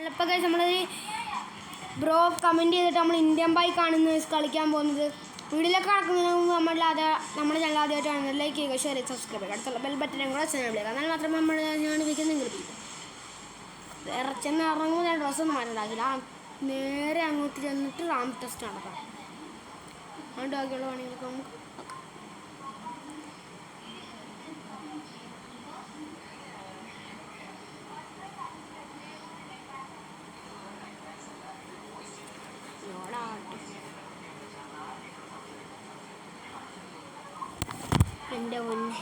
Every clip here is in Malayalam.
ഇപ്പോൾ ഗൈസ് നമ്മളൊരു ബ്രോ കമൻറ്റ് ചെയ്തിട്ട് നമ്മൾ ഇന്ത്യൻ ബൈക്കാണ് ഇന്ന് കളിക്കാൻ പോകുന്നത്. വീട്ടിലൊക്കെ നടക്കുന്നതിന് മുമ്പ് നമ്മുടെ ചാനൽ ആദ്യമായിട്ടാണ് ലൈക്ക് ചെയ്യുക, ഷെയർ ചെയ്യുക, സബ്സ്ക്രൈബ് ചെയ്യുക, അടുത്തുള്ള ബെൽ ബട്ടനും കൂടെ ചെയ്യുക. എന്നാൽ മാത്രമേ നമ്മൾ നോട്ടിഫിക്കേഷൻ കിട്ടും. വേറെ ചെന്ന് ഇറങ്ങുമ്പോൾ ഞാൻ ഡ്രസ്സൊന്നും മാറ്റണ്ടാക്കില്ല. നേരെ അങ്ങോട്ട് ചെന്നിട്ട് റാം ടെസ്റ്റ് നടക്കാം. അതുകൊണ്ട് ബാക്കിയുള്ള പണികളൊക്കെ നമുക്ക് എൻ്റെ പൊന്നെ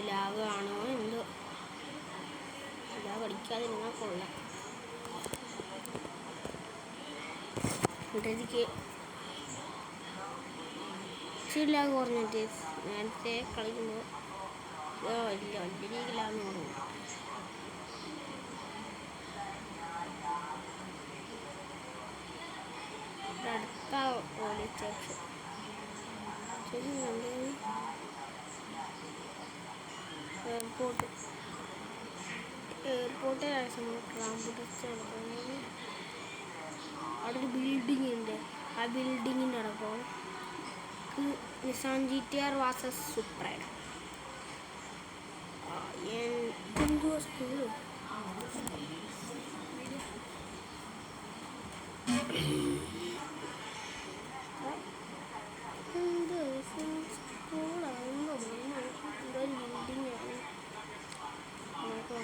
ലാഗാണോ എന്തോ ലാഗ് അടിക്കാതിരുന്നാൽ കൊള്ളാം. എനിക്ക് ഇച്ചിരി ലാഗ് കുറഞ്ഞിട്ട് നേരത്തെ കളിക്കുമ്പോൾ ഇല്ല വലിയ ലാഗ് കുറഞ്ഞു. അടുത്ത police station airport ramp test നടക്കുന്നത്. അവിടെ ഒരു ബിൽഡിംഗ് ഉണ്ട്. ആ ബിൽഡിങ്ങിൻ്റെ അടക്കം നിസാൻ GTR വാസസ് സൂപ്രൈഡ്. എന്തോ സ്കൂള്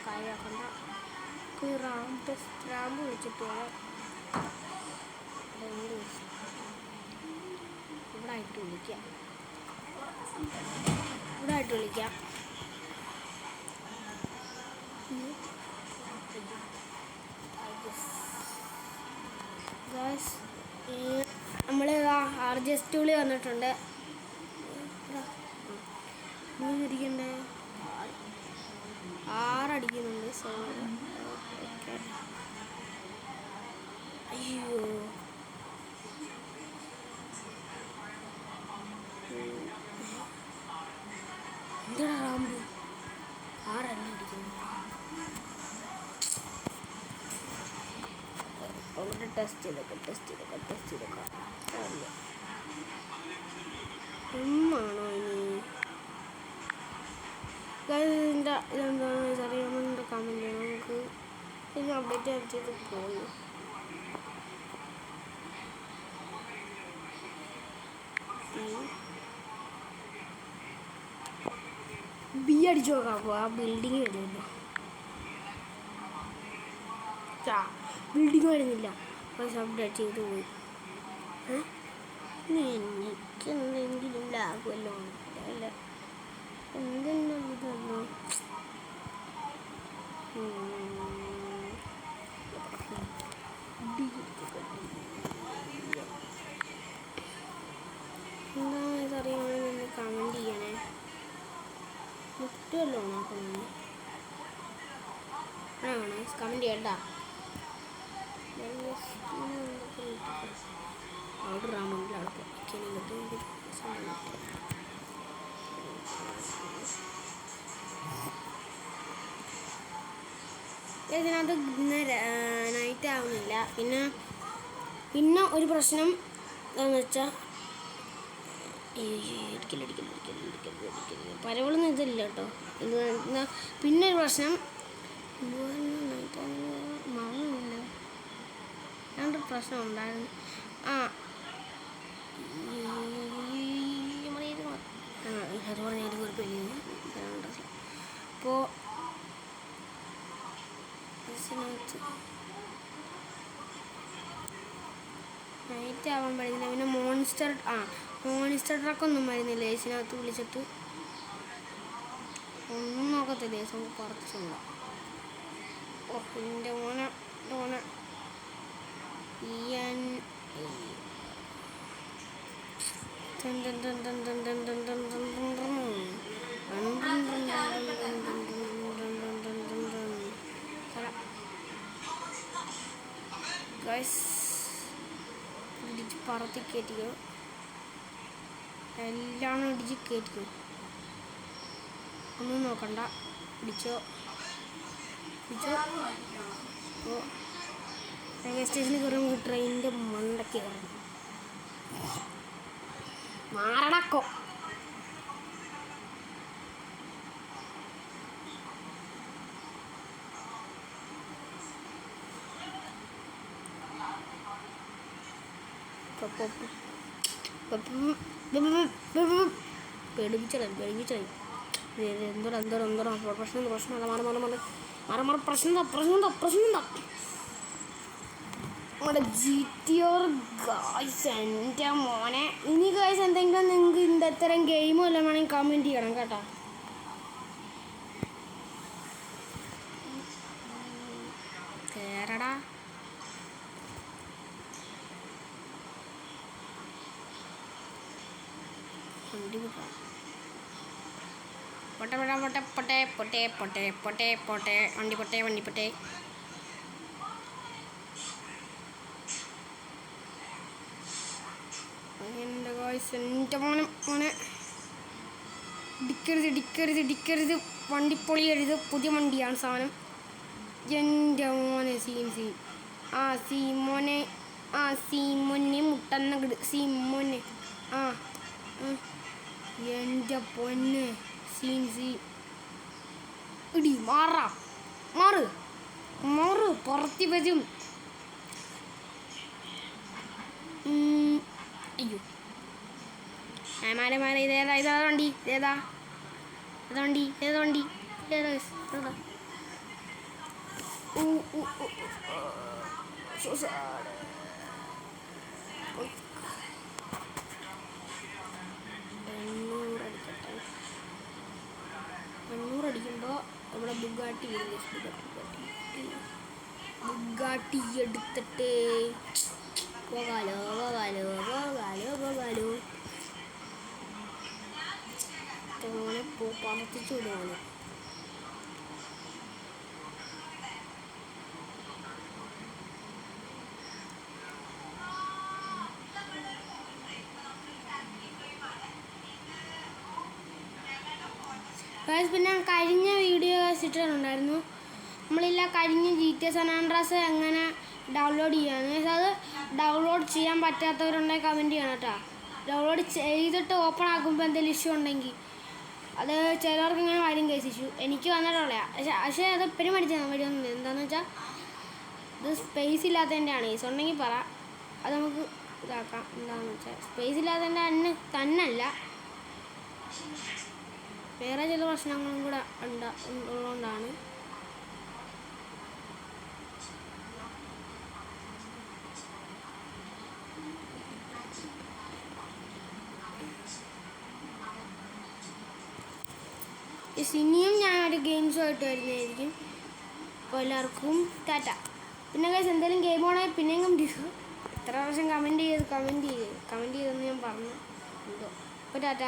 കാര്യമാക്കണ്ട. റാമ്പ് വിളിച്ചിട്ട് ഇവിടെ ആയിട്ട് വിളിക്കാം. നമ്മൾ RGS ടൂളി വന്നിട്ടുണ്ട്. ഇരിക്കണ്ടേ 6 അടിക്കുന്നുണ്ട്. ഓക്കെ. അയ്യോ എന്താ റാമ്പ് 6 അടി അടിക്കുന്നു. അവിടെ ടെസ്റ്റ് ചെയ്തൊക്കെ ആണോ ഇനി ഇതെന്താണെന്ന് അറിയാമെന്നുണ്ട് കമൻറ്റ് ചെയ്യണം. നമുക്ക് ഇനി അപ്ഡേറ്റ് ചെയ്ത് പോയി ബി അടിച്ചു നോക്കാം. ആ ബിൽഡിങ് വരുമല്ലോ. ബിൽഡിങ് വരുന്നില്ല. പക്ഷെ അപ്ഡേറ്റ് ചെയ്ത് പോയി. എനിക്ക് എന്തെങ്കിലും ലാഭമല്ലോ അല്ല എന്തെങ്കിലും ഇതല്ലോ. എന്താ ഇതറിയാമെന്ന് കമൻറ്റ് ചെയ്യണേ. മുറ്റമല്ലോ നോക്കണം. കമൻറ്റ് ചെയ്യട്ടാ. അവിടെ റാമുണ്ടിൽ അവിടെ ഇതിനകത്ത് നൈറ്റ് ആവുന്നില്ല. പിന്നെ ഒരു പ്രശ്നം എന്താണെന്ന് വെച്ചാൽ പരവളൊന്നും ഇതില്ല കേട്ടോ. പിന്നെ ഒരു പ്രശ്നം മറന്നില്ല. ഞാനൊരു പ്രശ്നം ഉണ്ടായിരുന്നു. അത് പറഞ്ഞാൽ കുഴപ്പമില്ല. അപ്പോൾ നൈറ്റ് ആവാൻ പറ്റുന്നില്ല. പിന്നെ മോണിസ്റ്റർ ട്രക്കൊന്നും വരുന്നില്ല. ഏസിനകത്ത് വിളിച്ചിട്ട് ഒന്നും നോക്കത്തില്ല. ഏസ് നമുക്ക് കുറച്ചുള്ള എൻ്റെ മോനെ ഗൈസ് ഇടിച്ച് പറത്തി കയറ്റിക്കോ, എല്ലാം ഇടിച്ച് കയറ്റിക്കോ, ഒന്നും നോക്കണ്ട, പിടിച്ചോ പിടിച്ചോ. ഓ റെയിൽവേ സ്റ്റേഷനിൽ കയറുമ്പോൾ ട്രെയിനിൻ്റെ മണ്ടയ്ക്ക് കയറും മാറടക്കോ. പേടിപ്പിച്ചോളാം എന്തോരം പ്രശ്നം നമ്മുടെ GTR ഗായ്സ്. എൻ്റെ മോനെ, ഇനി ഗായ്സ് എന്തെങ്കിലും നിങ്ങൾക്ക് ഇത്തരം ഗെയിമോ എല്ലാം വേണമെങ്കിൽ കമൻറ്റ് ചെയ്യണം കേട്ടോ. കേരടാ വണ്ടി പൊട്ടെ വണ്ടി പൊട്ടെ. എൻ്റെ ഗായ്സ്, എൻ്റെ മോനെ ഇടിക്കരുത്, വണ്ടി പൊളിയരുത്. പുതിയ വണ്ടിയാണ് സാധനം. എൻ്റെ മോനെ സീമോനെ മുട്ടന്ന കിട് സീമോനെ. എൻ്റെ പൊന്നെ ഇടി മാറ് പുറത്തി വരും. അയ്യോ മാരെ ഇതേതാ വണ്ടി, ഏതാ വണ്ടി. അടിക്കുമ്പോൾ നമ്മുടെ ബുഗാട്ടി എടുത്തിട്ട് പോകാലോ. തോനെ പറത്തിച്ചു വിടുവാണ്. പിന്നെ കഴിഞ്ഞ വീഡിയോ ഇട്ടിട്ടുണ്ടായിരുന്നു കഴിഞ്ഞ GTA San Andreas എങ്ങനെ ഡൗൺലോഡ് ചെയ്യാന്ന്. അത് ഡൗൺലോഡ് ചെയ്യാൻ പറ്റാത്തവരുണ്ടെങ്കിൽ കമൻറ്റ് ചെയ്യണം കേട്ടോ. ഡൗൺലോഡ് ചെയ്തിട്ട് ഓപ്പൺ ആക്കുമ്പോൾ എന്തെങ്കിലും ഇഷ്യൂ ഉണ്ടെങ്കിൽ അത് ചിലവർക്ക് ഇങ്ങനെ വരും കേസ് ഇഷ്യൂ. എനിക്ക് വന്നിട്ടുള്ള പക്ഷേ അത് എപ്പോഴും വരുമെന്ന്. എന്താണെന്ന് വെച്ചാൽ ഇത് സ്പേസ് ഇല്ലാത്തതിൻ്റെ ആണ്. കേസ് ഉണ്ടെങ്കിൽ പറ, അത് നമുക്ക് ഇതാക്കാം. എന്താണെന്ന് വെച്ചാൽ സ്പേസ് ഇല്ലാത്തതിൻ്റെ തന്നല്ല, വേറെ ചില പ്രശ്നങ്ങളും കൂടെ ഉള്ളതുകൊണ്ടാണ്. ഇനിയും ഞാനൊരു ഗെയിംസുമായിട്ട് വരുന്നതായിരിക്കും. അപ്പോൾ എല്ലാവർക്കും ടാറ്റ. പിന്നെ ഗൈസ് എന്തെങ്കിലും ഗെയിം ആണെങ്കിൽ പിന്നെയും കമൻറ്റ് ചെയ്തു. എത്ര പ്രാവശ്യം കമൻറ്റ് ചെയ്തെന്ന് ഞാൻ പറഞ്ഞു എന്തോ. അപ്പോൾ ടാറ്റ.